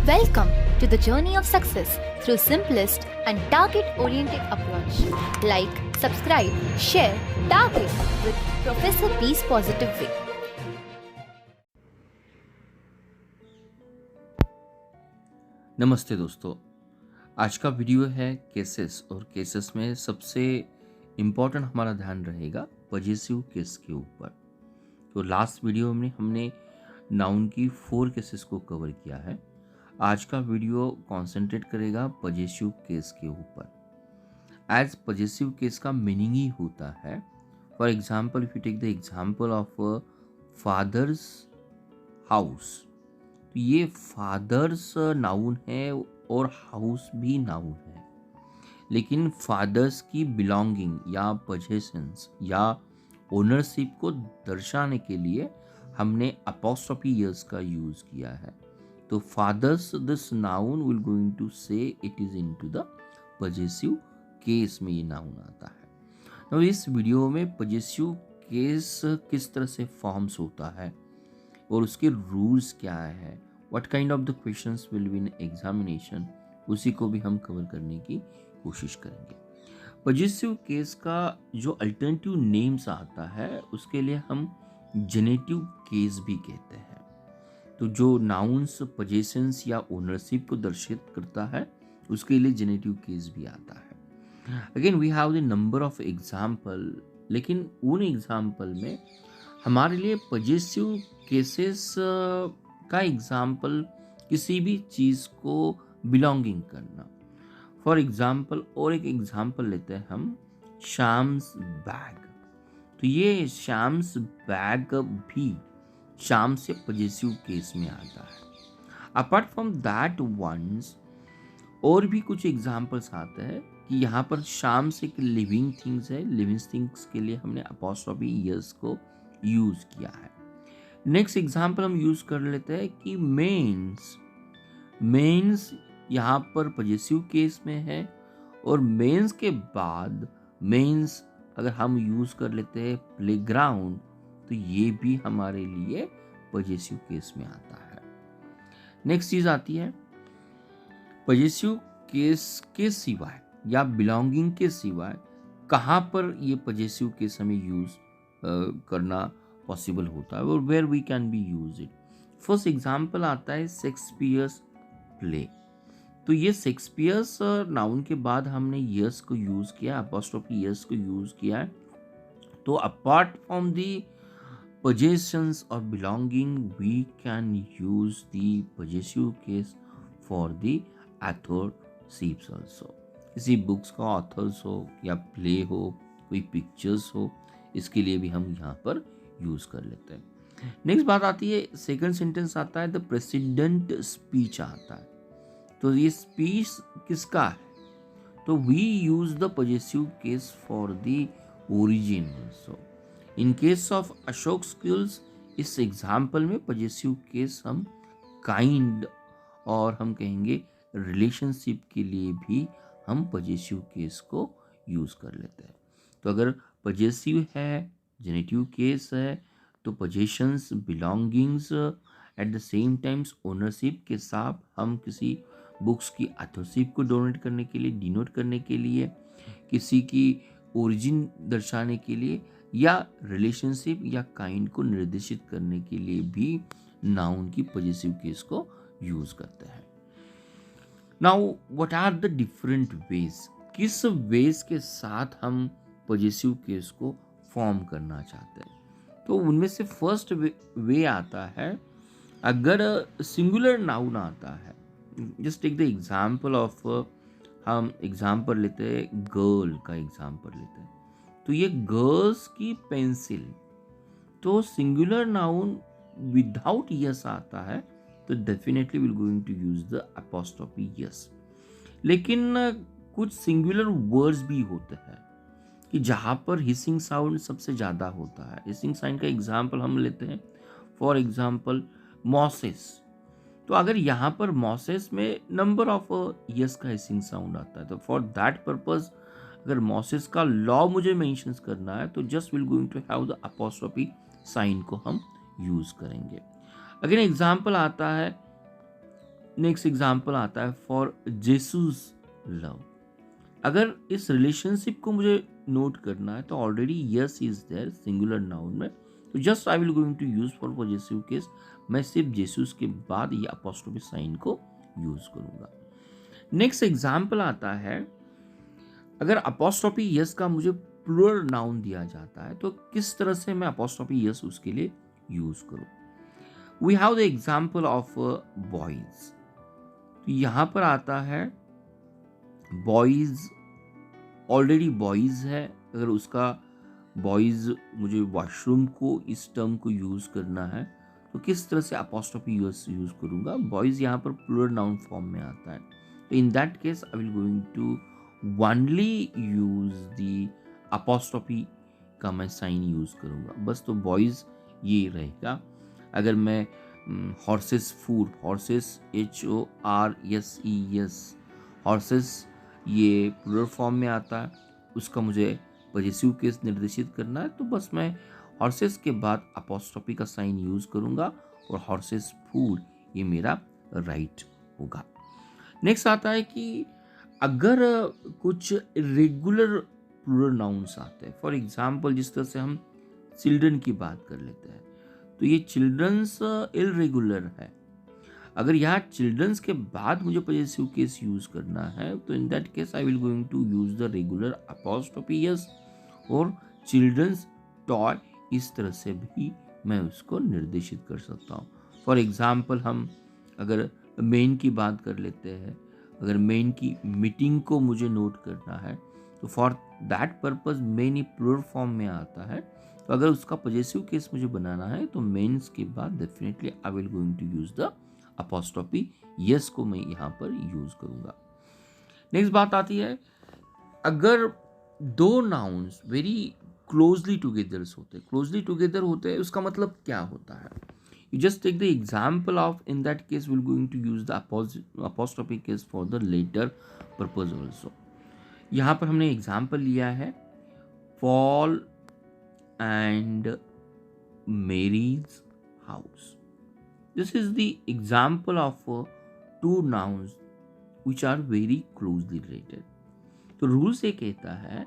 Welcome to the journey of success through simplest and target-oriented approach. Like, subscribe, share, target with Professor P's Positive Way. नमस्ते दोस्तों, आज का video है cases और cases में सबसे इम्पोर्टेंट हमारा ध्यान रहेगा पजेसिव केस के ऊपर। तो लास्ट वीडियो में हमने नाउन की 4 केसेस को कवर किया है। आज का वीडियो कॉन्सेंट्रेट करेगा पजेसिव केस के ऊपर। एज पजेसिव केस का मीनिंग ही होता है, for example if you take the example of father's house, तो ये फादर्स नाउन है और हाउस भी नाउन है, लेकिन फादर्स की बिलोंगिंग या पोजेशंस या ओनरशिप को दर्शाने के लिए हमने अपोस्ट्रोफी यस का यूज किया है। तो fathers this noun will going to say it is into the possessive case में ये नाउन आता है। तो इस वीडियो में पजेसिव केस किस तरह से फॉर्म्स होता है और उसके रूल्स क्या है, what kind of the questions will be in examination, उसी को भी हम कवर करने की कोशिश करेंगे। पजेसिव केस का जो अल्टरनेटिव नेम्स आता है उसके लिए हम जेनेटिव केस भी कहते हैं। तो जो नाउन्स पोजेशंस या ओनरशिप को दर्शित करता है उसके लिए जेनेटिव केस भी आता है। Again we have the number of example, लेकिन उन एग्जाम्पल में हमारे लिए पजेसिव केसेस का एग्जाम्पल किसी भी चीज़ को बिलोंगिंग करना। फॉर एग्जाम्पल और एक एग्जाम्पल लेते हैं हम, शाम्स बैग। तो ये शाम्स बैग भी शाम से पजेसिव केस में आता है। अपार्ट फ्रॉम दैट वंस और भी कुछ एग्जाम्पल्स आते हैं कि यहाँ पर शाम से एक लिविंग थिंग्स है, लिविंग थिंग्स के लिए हमने अपोस्ट्रोफी यस को यूज किया है। नेक्स्ट एग्जाम्पल हम यूज कर लेते हैं कि मेंस। मेंस यहाँ पर पजेसिव केस में है और मेंस के बाद मेंस अगर हम यूज कर लेते हैं प्लेग्राउंड, तो ये भी हमारे लिए पजेसिव केस में आता है। नेक्स्ट चीज आती है पजेसिव केस के सिवाय या बिलोंगिंग के सिवाय कहाँ पर ये पजेसिव केस हमें यूज करना पॉसिबल होता है और where we can be use it. First example आता है शेक्सपियर्स प्ले। तो ये शेक्सपियर्स नाउन के बाद हमने यस को यूज किया, अपोस्ट्रोफी यस को यूज किया है। तो apart from the possessions or belonging, we can use the possessive case for the authorships also। किसी बुक्स का ऑथर्स हो या प्ले हो, कोई पिक्चर्स हो, इसके लिए भी हम यहाँ पर यूज कर लेते हैं। नेक्स्ट बात आती है, सेकंड सेंटेंस आता है द प्रेसिडेंट स्पीच आता है। तो ये स्पीच किसका है, तो we use the possessive case for the origin also। In case of Ashok skills, इस एग्जाम्पल में पजेसिव केस हम काइंड और हम कहेंगे रिलेशनशिप के लिए भी हम पजेसिव केस को यूज कर लेते हैं। तो अगर पजेसिव है, जेनेटिव केस है, तो possessions, belongings, at the same times ownership के साथ हम किसी बुक्स की ऑथरशिप को डोनेट करने के लिए, डिनोट करने के लिए, किसी की ओरिजिन दर्शाने के लिए या रिलेशनशिप या काइंड को निर्देशित करने के लिए भी नाउन की पजेसिव केस को यूज करते हैं। Now what are the different ways, किस वेज के साथ हम पजेसिव केस को फॉर्म करना चाहते हैं। तो उनमें से फर्स्ट वे आता है, अगर सिंगुलर नाउन आता है, just take the example of, हम एग्जाम्पल लेते हैं गर्ल का एग्जाम्पल लेते हैं। तो ये गर्ल्स की पेंसिल, तो सिंगुलर नाउन विदाउट यस आता है तो definitely will going to use the apostrophe s. लेकिन कुछ सिंगुलर वर्ड्स भी होते हैं कि जहां पर हिसिंग साउंड सबसे ज्यादा होता है। हिसिंग साउंड का एग्जाम्पल हम लेते हैं, फॉर एग्जाम्पल मॉसेस। तो अगर यहाँ पर मॉसेस में नंबर ऑफ यस का हिसिंग साउंड आता है, तो फॉर दैट पर्पज अगर मॉसेस का लॉ मुझे मेंशन करना है तो just will going to have the apostrophe sign को हम यूज करेंगे। अगेन एग्जाम्पल आता है नेक्स्ट एग्जाम्पल आता है फॉर जेसूस लव। अगर इस रिलेशनशिप को मुझे नोट करना है तो already s is there singular noun में, तो just I will going to use for possessive case, मैं सिर्फ जेसूस के बाद ये अपोस्ट्रोफी साइन को यूज करूंगा। नेक्स्ट एग्जाम्पल आता है, अगर अपोस्ट्रोफी यस का मुझे प्लूरल नाउन दिया जाता है तो किस तरह से मैं अपोस्ट्रोफी यस उसके लिए यूज करूं। We have the example of boys. तो यहां पर आता है बॉयज, ऑलरेडी बॉयज है, अगर उसका बॉयज मुझे वॉशरूम को इस टर्म को यूज करना है तो किस तरह से अपोस्ट्रोफी यूज करूंगा। बॉयज यहाँ पर प्लूरल नाउन फॉर्म में आता है, तो in that case I will going to only use the apostrophe का मैं साइन यूज करूंगा बस। तो बॉयज ये रहेगा। अगर मैं horses food, horses HORSES, horses ये प्लूरल फॉर्म में आता है, उसका मुझे पॉजेसिव केस निर्देशित करना है तो बस मैं हॉर्सेस के बाद अपोस्ट्रोफी का साइन यूज करूंगा और हॉर्सेस फूड ये मेरा राइट होगा। नेक्स्ट आता है कि अगर कुछ रेगुलर प्लूरल नाउन्स आते हैं, फॉर एग्जाम्पल जिस तरह से हम चिल्ड्रन की बात कर लेते हैं, तो ये चिल्ड्रंस इलरेगुलर है। अगर यहाँ चिल्ड्रंस के बाद मुझे पॉजेसिव केस यूज करना है तो in that case I will going to use the regular apostrophe s, और चिल्ड्रंस टॉय इस तरह से भी मैं उसको निर्देशित कर सकता हूँ। फॉर एग्जाम्पल हम अगर मेन की बात कर लेते हैं, अगर मेन की मीटिंग को मुझे नोट करना है तो फॉर दैट पर्पज मेन ही प्लूरल फॉर्म में आता है, तो अगर उसका पॉजेसिव केस मुझे बनाना है तो मेन्स के बाद definitely I will going to use the apostrophe s को मैं यहाँ पर यूज करूंगा। नेक्स्ट बात आती है, अगर दो नाउन्स वेरी क्लोजली टुगेदर होते हैं उसका मतलब क्या होता है। You just take the example of, in that case we're going to use the apostrophe case for the later purpose also. यहाँ पर हमने एग्जाम्पल लिया है Paul and Mary's house. This is the example of two nouns which are very closely related. तो rule से कहता है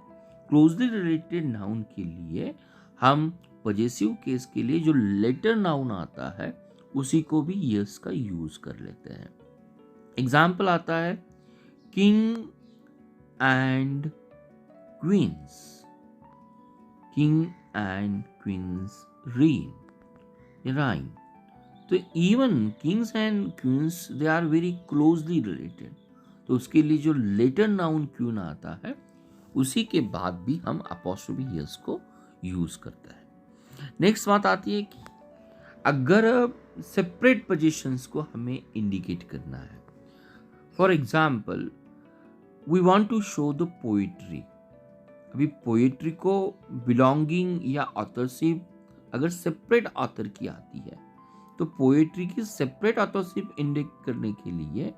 closely related noun के लिए हम पॉजेसिव केस के लिए जो लेटर नाउन आता है उसी को भी यस का यूज कर लेते हैं। एग्जाम्पल आता है king and queens, king and queens reign. तो even kings and queens they are very closely related, तो उसके लिए जो लेटर नाउन क्वीन आता है उसी के बाद भी हम अपोस्ट्रोफी यस को यूज करते हैं। नेक्स्ट बात आती है कि अगर सेपरेट पोजीशंस को हमें इंडिकेट करना है, for example we want to show the poetry. अभी पोइट्री को बिलोंगिंग या ऑथरशिप अगर सेपरेट ऑथर की आती है तो पोइट्री की सेपरेट ऑथरशिप इंडिकेट करने के लिए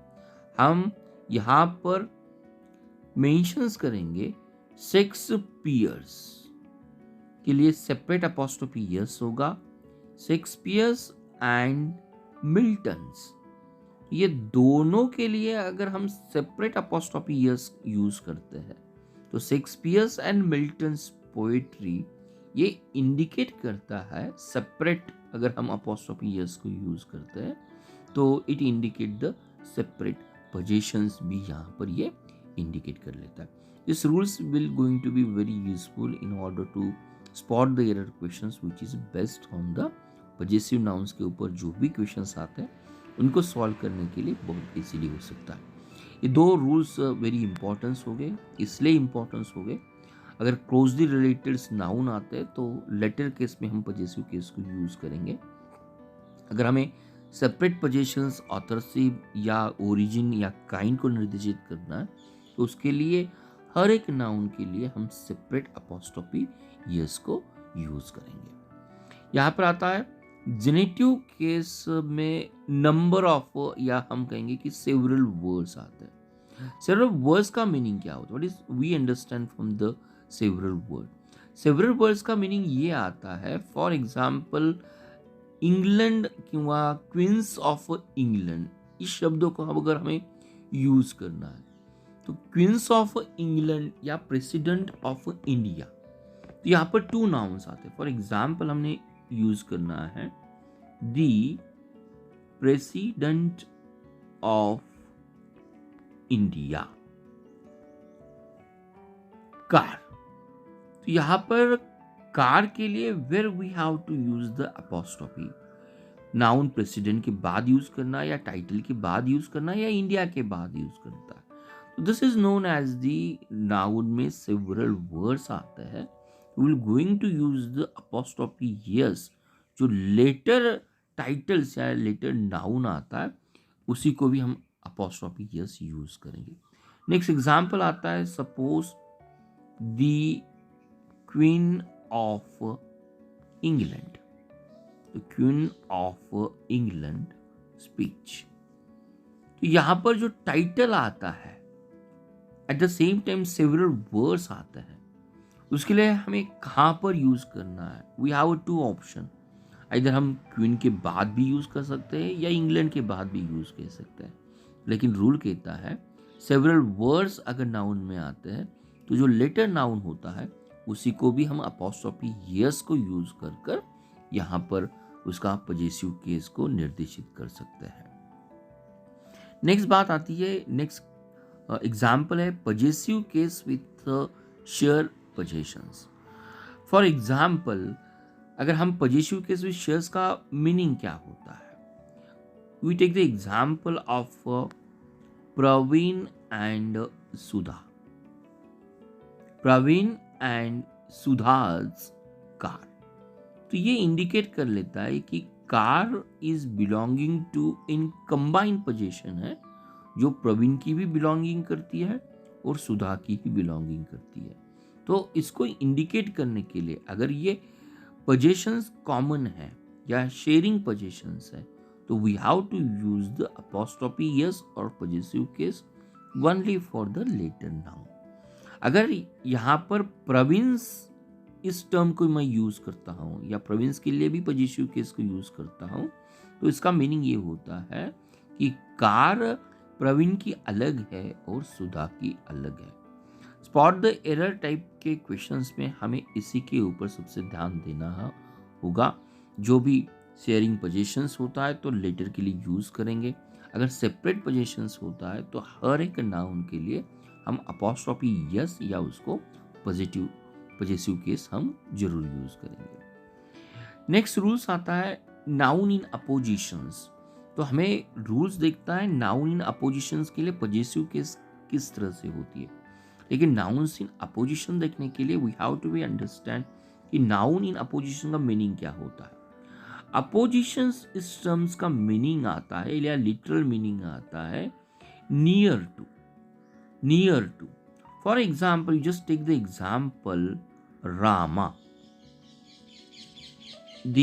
हम यहाँ पर मेंशंस करेंगे शेक्सपियर्स के लिए सेपरेट अपोस्ट्रोफी यस होगा, शेक्सपियर्स एंड मिल्टन्स, ये दोनों के लिए अगर हम सेपरेट अपोस्ट्रोफी यस यूज करते हैं तो शेक्सपियर्स एंड मिल्टन्स पोएट्री ये इंडिकेट करता है सेपरेट। अगर हम अपोस्ट्रोफी यस को यूज करते हैं तो it indicate the separate positions भी यहाँ पर ये इंडिकेट कर लेता है। This rules will going to be very useful in order to spot the error questions which is based on the possessive nouns के ऊपर जो भी क्वेश्चंस आते हैं उनको सॉल्व करने के लिए बहुत इजीली हो सकता है। ये दो रूल्स वेरी इंपॉर्टेंस हो गए, इसलिए इंपॉर्टेंस हो गए अगर क्लोजली रिलेटेड नाउन आते हैं तो लेटर केस में हम पॉजेसिव केस को यूज करेंगे। अगर हमें सेपरेट पोजीशंस ऑथरशिप या ओरिजिन या काइंड को निर्देशित करना है तो उसके लिए हर एक नाउन के लिए हम सेपरेट अपोस्ट्रोफी यस को यूज करेंगे। यहाँ पर आता है जेनेटिव केस में नंबर ऑफ या हम कहेंगे कि सेवरल वर्ड्स आते हैं। सेवरल वर्ड्स का मीनिंग क्या होता है? What is we understand from the several word? Several words का मीनिंग ये आता है, फॉर एग्जाम्पल इंग्लैंड किंवा क्वींस ऑफ इंग्लैंड इस शब्दों को अब अगर हमें यूज करना है तो क्वींस ऑफ इंग्लैंड या प्रेसिडेंट ऑफ इंडिया, तो यहाँ पर 2 नाउन्स आते हैं। फॉर एग्जाम्पल हमने यूज करना है the president of India car. तो यहां पर कार के लिए where we have to use the apostrophe, noun president के बाद यूज करना या टाइटल के बाद यूज करना या इंडिया के बाद यूज करता है। तो this is known as the noun में सेवरल वर्ड्स आते हैं, we will going to use the apostrophe s, जो लेटर टाइटल्स या लेटर नाउन आता है उसी को भी हम अपॉस्ट्रोफी यस यूज करेंगे। नेक्स्ट एग्जांपल आता है suppose the queen of England, the queen of England speech. तो यहां पर जो टाइटल आता है at the same time several words आते हैं, उसके लिए हमें कहां पर यूज करना है, वी हैव 2 ऑप्शन, इधर हम क्वीन के बाद भी यूज कर सकते हैं या इंग्लैंड के बाद भी यूज कर सकते हैं, लेकिन रूल कहता है सेवरल वर्ड्स अगर नाउन में आते हैं तो जो लेटर नाउन होता है उसी को भी हम अपॉस्ट्रोफी यस को यूज कर कर यहां पर उसका पजेसिव केस को निर्देशित कर सकते हैं। नेक्स्ट बात आती है, नेक्स्ट एग्जाम्पल है possessive case with share possessions. For example अगर हम पजेसिव केस विथ शेयर्स का मीनिंग क्या होता है, we take the example of Praveen and Sudha, Praveen and Sudha's car. तो ये इंडिकेट कर लेता है कि car is belonging to in combined position है, जो प्रवीण की भी बिलोंगिंग करती है और सुधा की ही बिलोंगिंग करती है। तो इसको इंडिकेट करने के लिए अगर ये पोजीशंस कॉमन है या शेयरिंग पोजीशंस है तो we have to use the apostrophe s और positive case only for the latter noun. अगर यहाँ पर प्रोविंस इस टर्म को मैं यूज करता हूँ या प्रोविंस के लिए भी पॉजिटिव केस को यूज करता हूँ तो इसका मीनिंग ये होता है कि कार प्रवीण की अलग है और सुधा की अलग है। स्पॉट द एरर टाइप के क्वेश्चंस में हमें इसी के ऊपर सबसे ध्यान देना होगा। जो भी शेयरिंग पोजीशंस होता है तो लेटर के लिए यूज करेंगे, अगर सेपरेट पोजीशंस होता है तो हर एक नाउन के लिए हम अपॉस्ट्रोफी यस या उसको पॉजिटिव केस हम जरूर यूज करेंगे। नेक्स्ट रूल्स आता है नाउन इन अपोजिशंस। तो हमें रूल्स देखता है नाउन इन अपोजिशंस के लिए पॉजिटिव केस किस तरह से होती है, लेकिन नाउन्स इन अपोजिशन देखने के लिए we have to be understand कि नाउन इन अपोजिशन का मीनिंग क्या होता है। अपोजिशंस इस टर्म्स का मीनिंग आता है या लिटरल मीनिंग आता है near to, near to. For example just take the example Rama, the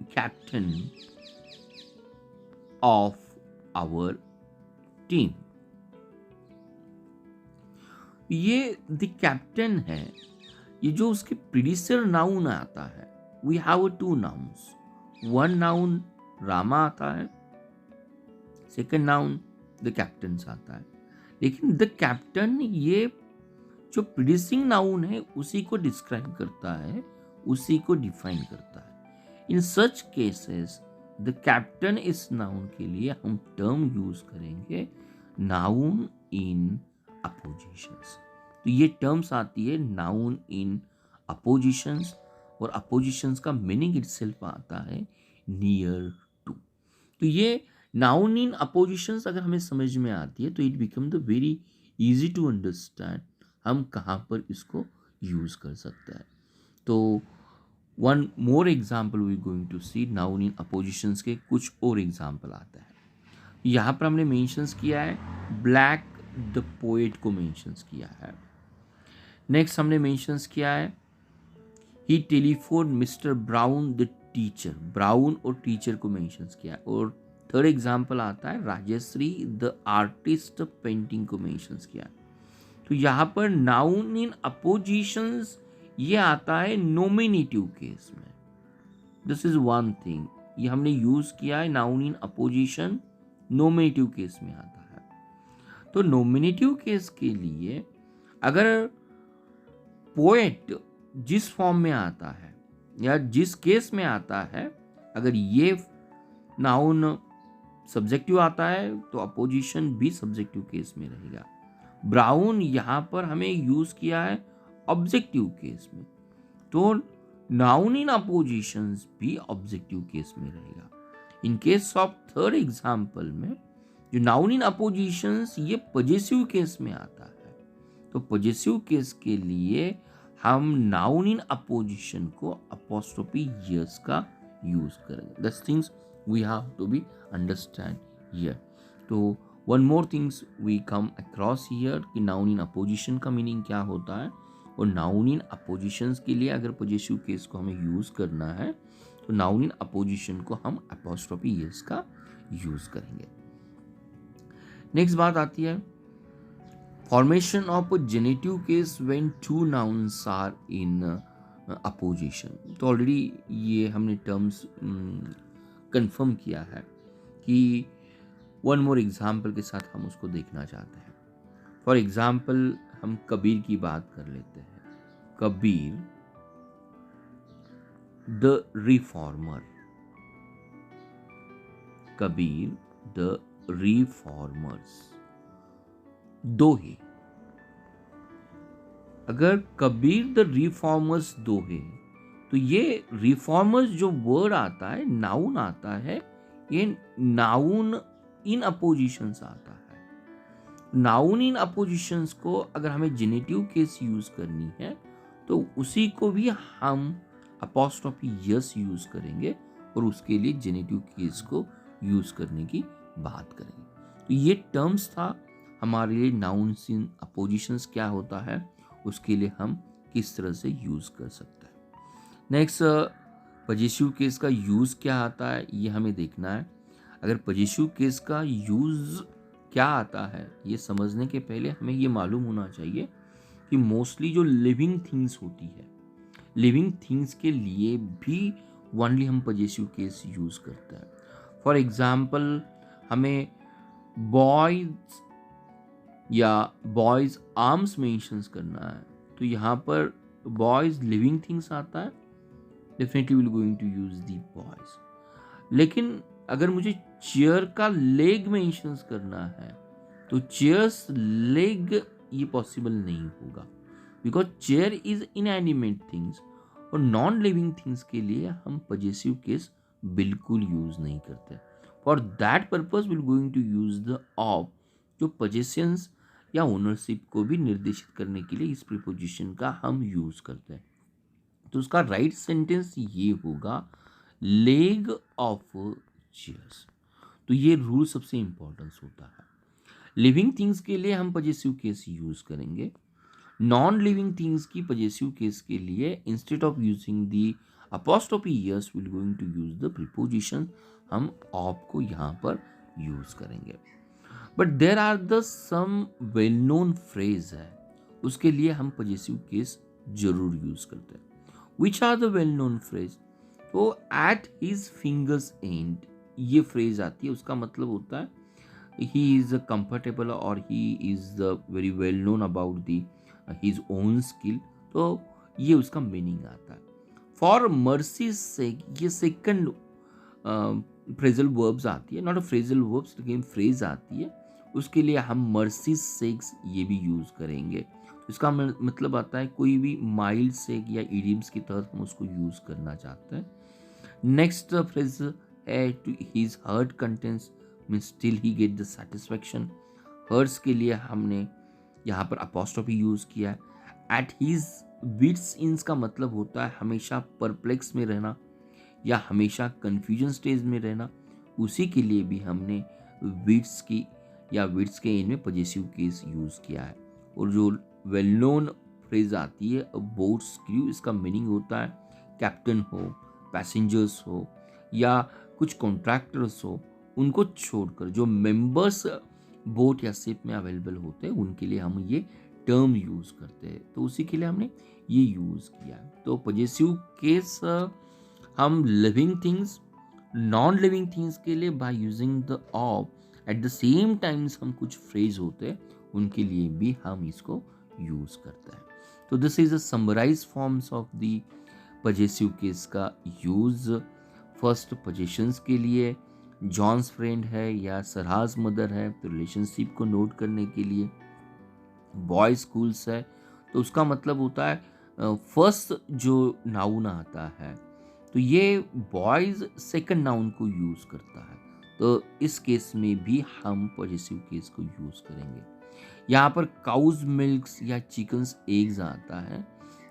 captain of our team. ये द कैप्टन है, ये जो उसके प्रीडिसेसर नाउन आता है, we have 2 nouns, one noun Rama आता है, सेकंड नाउन द कैप्टन आता है। लेकिन द कैप्टन ये जो प्रीडिसिंग नाउन है उसी को डिस्क्राइब करता है, उसी को डिफाइन करता है। इन सच केसेस द कैप्टन इस नाउन के लिए हम टर्म यूज करेंगे नाउन इन अपोजिशंस। तो ये टर्म्स आती है नाउन इन अपोजिशंस, और अपोजिशंस का मीनिंग इटसेल्फ आता है नियर टू। तो ये नाउन इन अपोजिशंस अगर हमें समझ में आती है तो it become the very easy to understand हम कहाँ पर इसको यूज कर सकते हैं। तो one more example we going to see noun in appositions के कुछ और एग्जाम्पल आता है। यहाँ पर हमने मेंशंस किया है ब्लैक द पोएट को मेंशंस किया है। नेक्स्ट हमने मेंशंस किया है he telephone mister Brown the teacher, Brown और टीचर को मेंशंस किया है। और थर्ड एग्जाम्पल आता है राजश्री द आर्टिस्ट पेंटिंग को मेंशंस किया है। तो यहाँ पर नाउन इन अपोजिशंस ये आता है नोमिनेटिव केस में। दिस इज वन थिंग, ये हमने यूज किया है noun in opposition nominative case में आता है। तो नॉमिनेटिव केस के लिए अगर पोएट जिस फॉर्म में आता है या जिस केस में आता है, अगर ये नाउन सब्जेक्टिव आता है तो अपोजिशन भी सब्जेक्टिव केस में रहेगा। ब्राउन यहां पर हमें यूज किया है ऑब्जेक्टिव केस में, तो नाउन इन अपोजिशंस भी ऑब्जेक्टिव केस में रहेगा। In case of third example में जो नाउन इन अपोजिशंस ये पॉजेसिव केस में आता है, तो पॉजेसिव केस के लिए हम नाउन इन अपोजिशन को अपोस्ट्रोफी यस का यूज करेंगे। This things we have to be understand here. तो one more things we come across here कि नाउन इन अपोजिशन का मीनिंग क्या होता है, और नाउन इन अपोजिशंस के लिए अगर पॉजेसिव केस को हमें यूज करना है तो नाउन इन अपोजिशन को हम अपोस्ट्रोफी यस का यूज करेंगे। नेक्स्ट बात आती है formation of genitive case when two nouns are in apposition. तो ऑलरेडी ये हमने टर्म्स कंफर्म किया है कि वन मोर एग्जाम्पल के साथ हम उसको देखना चाहते हैं। फॉर एग्जाम्पल हम कबीर की बात कर लेते हैं। Kabir the reformer, Kabir the reformers, दोहे। अगर कबीर द रिफॉर्मर्स दोहे, तो ये रिफॉर्मर्स जो वर्ड आता है, नाउन आता है, ये नाउन इन अपोजिशंस आता है। नाउन इन अपोजिशंस को अगर हमें जेनेटिव केस यूज करनी है तो उसी को भी हम अपोस्ट्रोफी यस यूज करेंगे और उसके लिए जेनेटिव केस को यूज करने की बात करेंगे। तो ये टर्म्स था हमारे लिए नाउन इन अपोजिशंस क्या होता है, उसके लिए हम किस तरह से यूज कर सकते हैं। नेक्स्ट पॉजेसिव केस का यूज क्या आता है ये हमें देखना है। अगर पॉजेसिव केस का यूज क्या आता है ये समझने के पहले हमें ये मालूम होना चाहिए कि मोस्टली जो लिविंग थिंग्स होती है, लिविंग थिंग्स के लिए भी ओनली हम पॉजेसिव केस यूज करते हैं। फॉर एग्जाम्पल हमें बॉयज या बॉयज आर्म्स मेंशंस करना है, तो यहाँ पर बॉयज लिविंग थिंग्स आता है, definitely will going to use the boys. लेकिन अगर मुझे चेयर का लेग मेंशंस करना है तो चेयर्स लेग ये पॉसिबल नहीं होगा, because chair is inanimate things और नॉन लिविंग थिंग्स के लिए हम पॉजेसिव केस बिल्कुल यूज नहीं करते। For that purpose will going to use the of, जो पोजेशंस या ओनरशिप को भी निर्देशित करने के लिए इस प्रीपोजिशन का हम यूज करते हैं। तो उसका राइट सेंटेंस ये होगा लेग ऑफ चेयर्स। तो ये रूल सबसे इंपॉर्टेंस होता है। लिविंग थिंग्स के लिए हम पॉजेसिव केस यूज करेंगे, नॉन लिविंग थिंग्स की पॉजेसिव केस के लिए instead of using the apostrophe s will going to use the preposition, हम ऑफ को यहाँ पर यूज करेंगे। But there are the some well known phrase है, उसके लिए हम पॉजेसिव केस जरूर यूज करते हैं। Which are the well known phrase? तो एट हिज फिंगर्स एंड ये फ्रेज आती है, उसका मतलब होता है he is comfortable और he is very well known about the his own skill, तो ये उसका मीनिंग आता है। फॉर मर्सी से ये सेकंड फ्रेजल वर्ब्स आती है, नॉट अ फ्रेजल वर्ब्स लेकिन फ्रेज आती है, उसके लिए हम मर्सी सेक्स ये भी यूज करेंगे। इसका मतलब आता है कोई भी माइल्ड सेक या इडियम्स की तरह हम उसको यूज करना चाहते हैं। नेक्स्ट फ्रेज है to his heart contents means still he get the satisfaction. Hearts के लिए हमने यहाँ पर अपोस्ट्रोफी यूज किया है। एट हिज विट्स इन्स का मतलब होता है हमेशा परप्लेक्स में रहना या हमेशा कंफ्यूजन स्टेज में रहना, उसी के लिए भी हमने विट्स की या विट्स के एंड में पॉजेसिव केस यूज किया है। और जो वेल नोन फ्रेज आती है बोट्स क्रू, इसका मीनिंग होता है कैप्टन हो, पैसेंजर्स हो या कुछ कॉन्ट्रैक्टर्स हो, उनको छोड़कर जो मेंबर्स बोट या शिप में अवेलेबल होते हैं उनके लिए हम ये टर्म यूज करते हैं, तो उसी के लिए हमने ये यूज किया। तो पॉजेसिव केस हम living things, non living things के लिए by using the of eight the same times हम कुछ फ्रेज होते हैं उनके लिए भी हम इसको यूज करते हैं। तो this is a summarize forms of the possessive case का यूज। फर्स्ट पोजीशंस के लिए, जॉन्स फ्रेंड है या सरहाज मदर है तो रिलेशनशिप को नोट करने के लिए। बॉय स्कूल्स है तो उसका मतलब होता है फर्स्ट जो नाउन आता है तो ये बॉयज सेकंड नाउन को यूज करता है, तो इस केस में भी हम पॉजिटिव केस को यूज करेंगे। यहाँ पर काउज मिल्क्स या चिकन्स एग्स आता है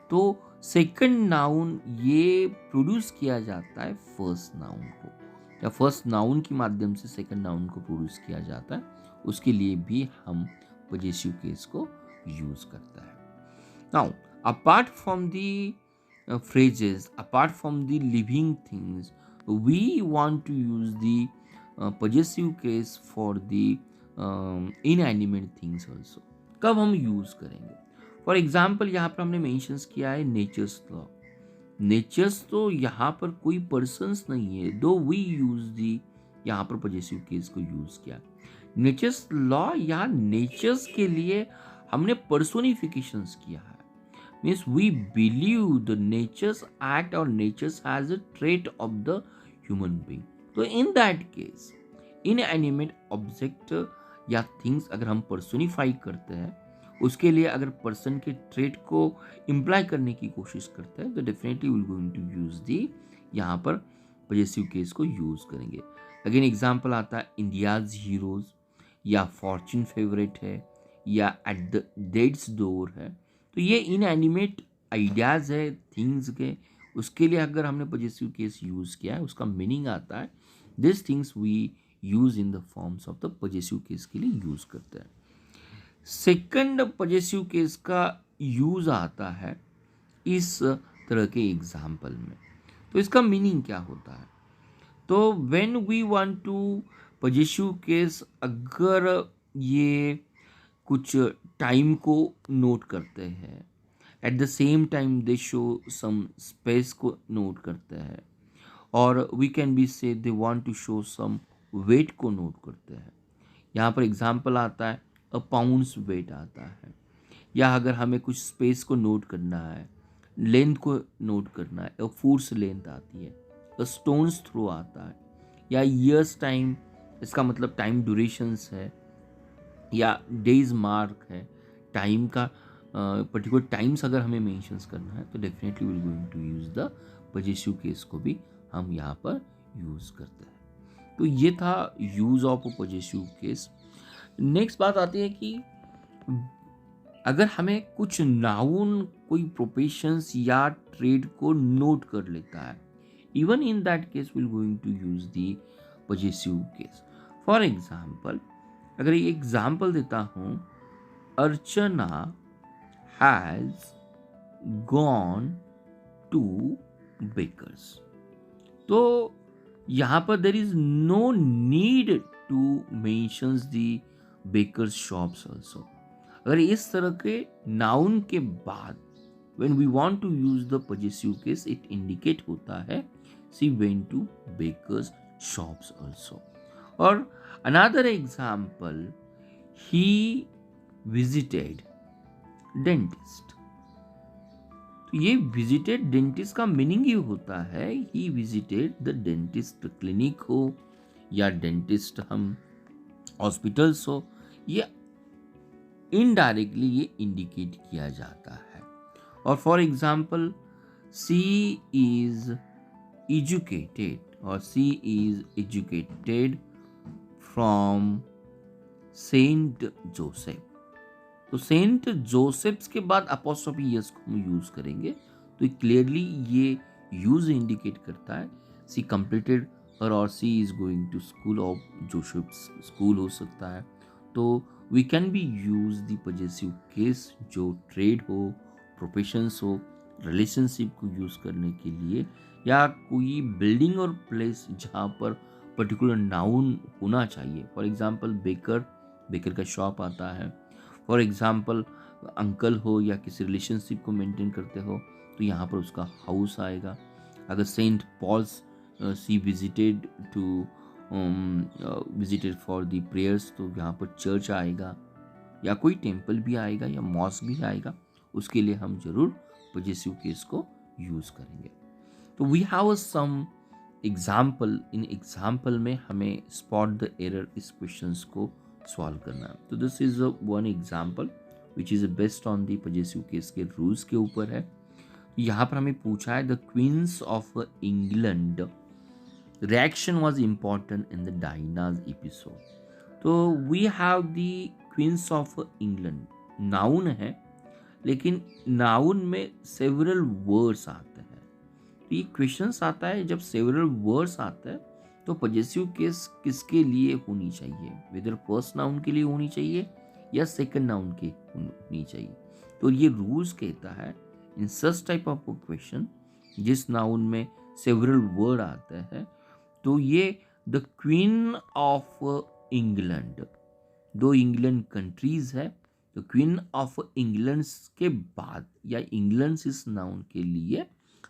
तो सेकंड नाउन ये प्रोड्यूस किया जाता है फर्स्ट नाउन को, या फर्स्ट नाउन के माध्यम से सेकंड नाउन को प्रोड्यूस किया जाता है, उसके लिए भी हम पॉजिटिव केस को यूज करता है। Now apart from the phrases, apart from the living things, we want to use the possessive case for the inanimate things also। कब हम यूज करेंगे? फॉर एग्जाम्पल यहाँ पर हमने मेंशंस किया है नेचर्स लॉ। नेचर्स तो यहाँ पर कोई पर्सन्स नहीं है, दो वी यूज दी यहाँ पर पॉजिटिव केस को यूज किया। नेचर्स लॉ या नेचर्स के लिए हमने पर्सोनिफिकेशंस किया है, means we believe the nature's act or nature's has a trait of the human being। तो in that case inanimate object या things अगर हम पर्सोनिफाई करते हैं, उसके लिए अगर पर्सन के ट्रेट को इम्प्लाई करने की कोशिश करते हैं तो definitely will going to use the यहाँ पर पॉजिटिव केस को यूज करेंगे। अगेन एग्जांपल आता है इंडियाज हीरोज या फॉर्चून फेवरेट है या एट द डेथ्स डोर है, तो ये इनएनिमेट आइडियाज है थिंग्स के, उसके लिए अगर हमने पॉजिटिव केस यूज किया है उसका मीनिंग आता है this things we use in the forms of the positive case के लिए यूज करते हैं। सेकंड पॉजिटिव केस का यूज आता है इस तरह के एग्जाम्पल में, तो इसका मीनिंग क्या होता है? तो when we want to positive case, अगर ये कुछ टाइम को नोट करते हैं, at the same time they show some space को नोट करते हैं, और we can be say they want to show some weight को नोट करते हैं। यहाँ पर एग्जांपल आता है अ पाउंड्स वेट आता है, या अगर हमें कुछ स्पेस को नोट करना है, लेंथ को नोट करना है, अ फुट्स लेंथ आती है, अ स्टोन्स थ्रो आता है, या ईयर्स टाइम, इसका मतलब टाइम ड्यूरेशंस है, या डेज मार्क है, टाइम का पर्टिकुलर टाइम्स अगर हमें मेंशंस करना है तो definitely will going to use the positive case को भी हम यहाँ पर यूज करते हैं। तो ये था use of positive case. Next बात आती है कि अगर हमें कुछ नाउन कोई प्रोफेशंस या ट्रेड को नोट कर लेता है, even in that case will going to use the positive case. For example अगर ये एग्जाम्पल देता हूं, Archana has gone to bakers, तो यहां पर there is no need to mentions the bakers shops also. अगर इस तरह के नाउन के बाद when we want to use the positive case, it indicate होता है she went to bakers shops also. और another example, he visited dentist, तो ये visited dentist का मीनिंग ये होता है he visited the dentist clinic हो या dentist हम हॉस्पिटल्स हो, ये इनडायरेक्टली ये इंडिकेट किया जाता है। और for example she is educated और she is educated from saint Joseph, तो सेंट जोसेफ्स के बाद अपोस्ट्रोफी एस को हम यूज करेंगे, तो क्लियरली ये यूज इंडिकेट करता है सी कंप्लीटेड हर और she is going to school of Joseph's school हो सकता है। तो we can be use the positive case जो ट्रेड हो, प्रोफेशंस हो, रिलेशनशिप को यूज करने के लिए, या कोई बिल्डिंग और प्लेस जहाँ पर पर्टिकुलर नाउन होना चाहिए। फॉर एग्जाम्पल बेकर, बेकर का शॉप आता है। फॉर एग्जाम्पल अंकल हो या किसी रिलेशनशिप को मेंटेन करते हो तो यहाँ पर उसका हाउस आएगा। अगर saint Paul's she visited to visited for the prayers, तो यहाँ पर चर्च आएगा या कोई टेम्पल भी आएगा या मॉस्क भी आएगा, उसके लिए हम जरूर पजेसिव केस को यूज करेंगे। तो वी हैव सम एग्जाम्पल, इन एग्जाम्पल में हमें स्पॉट द एरर इस क्वेश्चंस को सॉल्व करना है। तो this is one example which is based on the possessive case के रूल्स के ऊपर है। यहाँ पर हमें पूछा है the queens of England reaction was important in the dynasty episode. तो we have the queens of England, noun है लेकिन नाउन में सेवरल वर्ड्स आते हैं। तो ये क्वेश्चन आता है जब सेवरल वर्ड्स आते हैं तो पजेसिव केस किसके लिए होनी चाहिए, वेदर फर्स्ट नाउन के लिए होनी चाहिए या सेकंड नाउन के होनी चाहिए। तो ये रूल्स कहता है इन सच टाइप ऑफ क्वेश्चन जिस नाउन में सेवरल वर्ड आते हैं, तो ये द क्वीन ऑफ इंग्लैंड, दो इंग्लैंड कंट्रीज है, तो क्वीन ऑफ इंग्लैंड के बाद या इंग्लैंड इस नाउन के लिए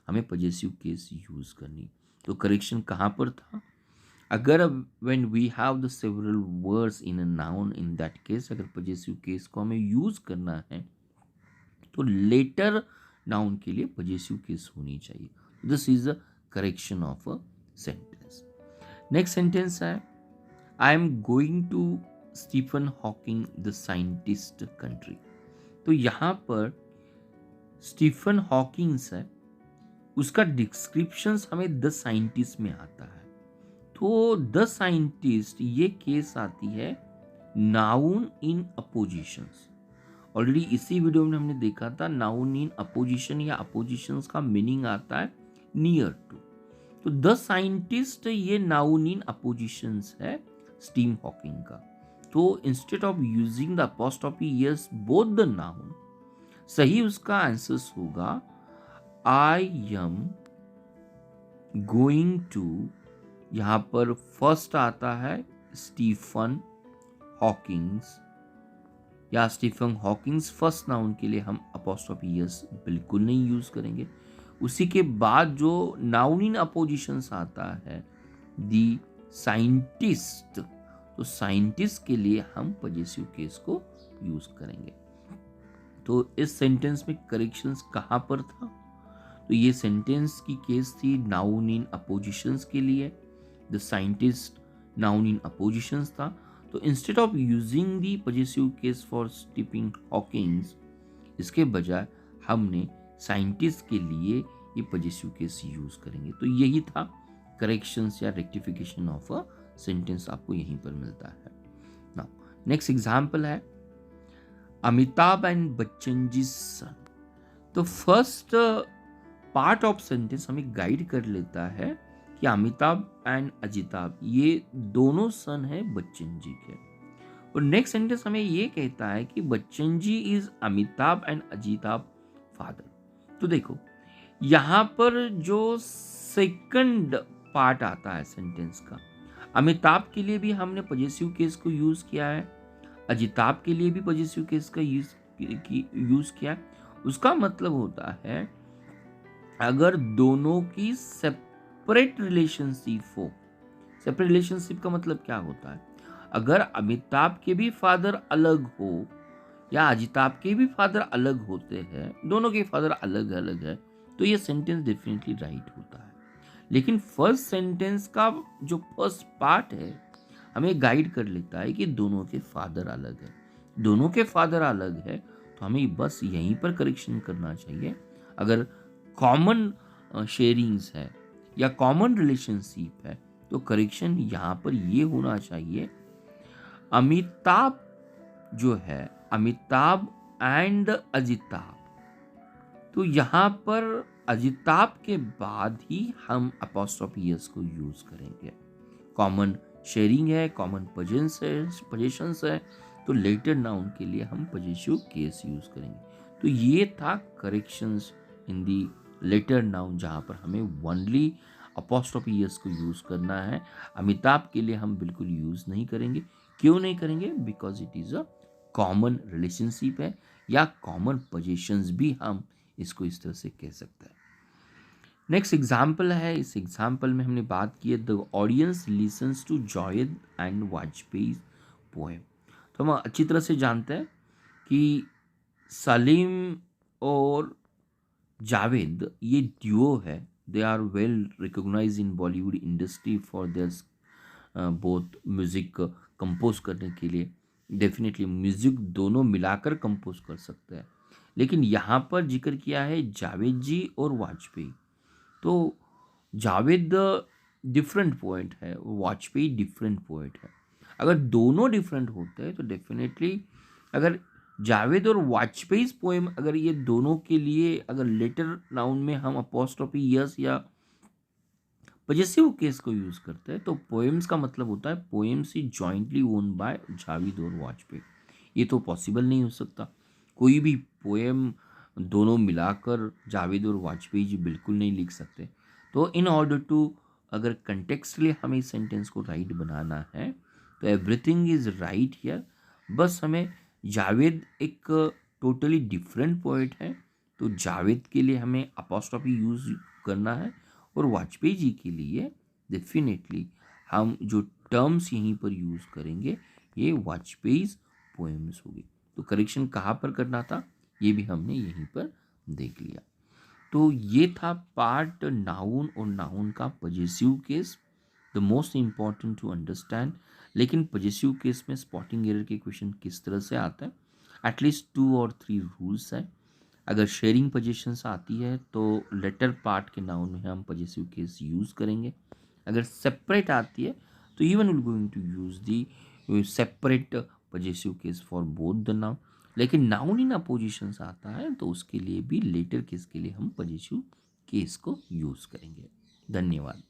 हमें पजेसिव केस यूज करनी। तो करेक्शन कहाँ पर था, अगर when we have the several words in a noun, in that case अगर पजेसिव केस को हमें यूज करना है तो लेटर नाउन के लिए पजेसिव केस होनी चाहिए। This is a correction of a sentence. Next sentence है I am going to Stephen Hawking the scientist country. तो यहाँ पर स्टीफन हॉकिंग्स है, उसका डिस्क्रिप्शन हमें द साइंटिस्ट में आता है। तो द साइंटिस्ट ये केस आती है नाउन इन अपोजिशंस। ऑलरेडी इसी वीडियो में हमने देखा था नाउन इन अपोजिशन या अपोजिशंस का मीनिंग आता है नियर टू। तो द साइंटिस्ट ये नाउन इन अपोजिशंस है स्टीफन हॉकिंग का। तो instead of using the apostrophe yes both the noun, सही उसका आंसर होगा आई एम गोइंग टू, यहां पर फर्स्ट आता है स्टीफन हॉकिंग्स या स्टीफन हॉकिंग्स, फर्स्ट नाउन के लिए हम अपॉस्ट्रोफी यस बिल्कुल नहीं यूज करेंगे। उसी के बाद जो नाउन इन अपोजिशंस आता है दी साइंटिस्ट, तो साइंटिस्ट के लिए हम पजेसिव केस को यूज करेंगे। तो इस सेंटेंस में करेक्शंस कहां पर था, तो ये सेंटेंस की केस थी नाउन इन अपोजिशंस के लिए, the scientist noun in appositions था। तो instead of using the possessive case for Stephen Hawking's, इसके बजाय हमने साइंटिस्ट के लिए ये पजेसिव केस यूज करेंगे। तो यही था करेक्शंस या रेक्टिफिकेशन ऑफ अ सेंटेंस, आपको यहीं पर मिलता है। नाउ नेक्स्ट एग्जांपल है अमिताभ एंड बच्चन जी सन। तो फर्स्ट पार्ट ऑफ सेंटेंस हमें गाइड कर लेता है कि अमिताभ एंड अजिताभ ये दोनों सन है बच्चन जी के। और नेक्स्ट सेंटेंस हमें ये कहता है कि Bachchan ji is Amitabh and Ajitabh father. तो देखो यहां पर जो सेकंड पार्ट आता है सेंटेंस का, अमिताभ के लिए भी हमने पजेसिव केस को यूज किया है, अजिताभ के लिए भी पजेसिव केस का यूज किया है। उसका मतलब होता है अगर दोनों की सेपरेट रिलेशनशिप हो, सेपरेट रिलेशनशिप का मतलब क्या होता है, अगर अमिताभ के भी फादर अलग हो या अजिताभ के भी फादर अलग होते हैं, दोनों के फादर अलग अलग है, तो ये सेंटेंस डेफिनेटली राइट होता है। लेकिन फर्स्ट सेंटेंस का जो फर्स्ट पार्ट है हमें गाइड कर लेता है कि दोनों के फादर अलग है। दोनों के फादर अलग है तो हमें बस यहीं पर करेक्शन करना चाहिए। अगर कॉमन शेयरिंग्स है या कॉमन रिलेशनशिप है तो करेक्शन यहाँ पर ये होना चाहिए अमिताभ जो है, अमिताभ एंड अजिताभ। तो यहाँ पर अजिताभ के बाद ही हम अपॉस्ट्रोफी यस को यूज करेंगे। कॉमन शेयरिंग है, कॉमन पोजीशंस है, तो लेटर नाउन के लिए हम पजेसिव केस यूज करेंगे। तो ये था corrections in the letter noun जहाँ पर हमें ओनली अपॉस्ट्रोफी यस को यूज करना है। अमिताभ के लिए हम बिल्कुल यूज नहीं करेंगे। क्यों नहीं करेंगे? Because it is a common relationship है या कॉमन पोजीशंस भी हम इसको इस तरह से कह सकते हैं। नेक्स्ट एग्जाम्पल है, इस एग्जाम्पल में हमने बात की है the audience listens to Javed and Vajpayee poem. तो हम अच्छी तरह से जानते हैं कि सलीम और जावेद ये ड्यूओ है। They are well recognize in Bollywood industry for their both music compose करने के लिए। डेफिनेटली म्यूज़िक दोनों मिलाकर कंपोज कर सकते हैं, लेकिन यहाँ पर जिक्र किया है जावेद जी और वाजपेयी। तो जावेद डिफरेंट पोएट है, वाजपेयी डिफरेंट पोएट है। अगर दोनों डिफरेंट होते हैं तो डेफिनेटली, अगर जावेद और वाजपेयी पोएम, अगर ये दोनों के लिए अगर लेटर नाउन में हम अपोस्ट्रोफी यस या पजेसिव केस को यूज करते हैं तो पोएम्स का मतलब होता है poems is jointly own by Javed और वाजपेयी। ये तो पॉसिबल नहीं हो सकता। कोई भी पोएम दोनों मिलाकर जावेद और वाजपेयी जी बिल्कुल नहीं लिख सकते। तो इन ऑर्डर टू, अगर कंटेक्सुअली हमें इस सेंटेंस को राइट बनाना है तो एवरीथिंग इज राइट हियर। बस हमें जावेद एक टोटली डिफरेंट पोएट है, तो जावेद के लिए हमें अपोस्ट्रोफी यूज करना है, और वाजपेयी जी के लिए डेफिनेटली हम जो टर्म्स यहीं पर यूज करेंगे ये वाजपेयी पोएम्स होगी। तो करेक्शन कहाँ पर करना था ये भी हमने यहीं पर देख लिया। तो ये था पार्ट नाउन और नाउन का possessive case, the most important to understand. लेकिन पजेसिव केस में स्पॉटिंग एरर के क्वेश्चन किस तरह से आता है, एटलीस्ट 2 और 3 रूल्स हैं। अगर शेयरिंग पोजीशंस आती है तो लेटर पार्ट के नाउन में हम पजेसिव केस यूज़ करेंगे। अगर सेपरेट आती है तो even will going to use the separate possessive case for both the noun. लेकिन नाउन इन अपोजिशंस आता है तो उसके लिए भी लेटर केस के लिए हम पजेसिव केस को यूज़ करेंगे। धन्यवाद।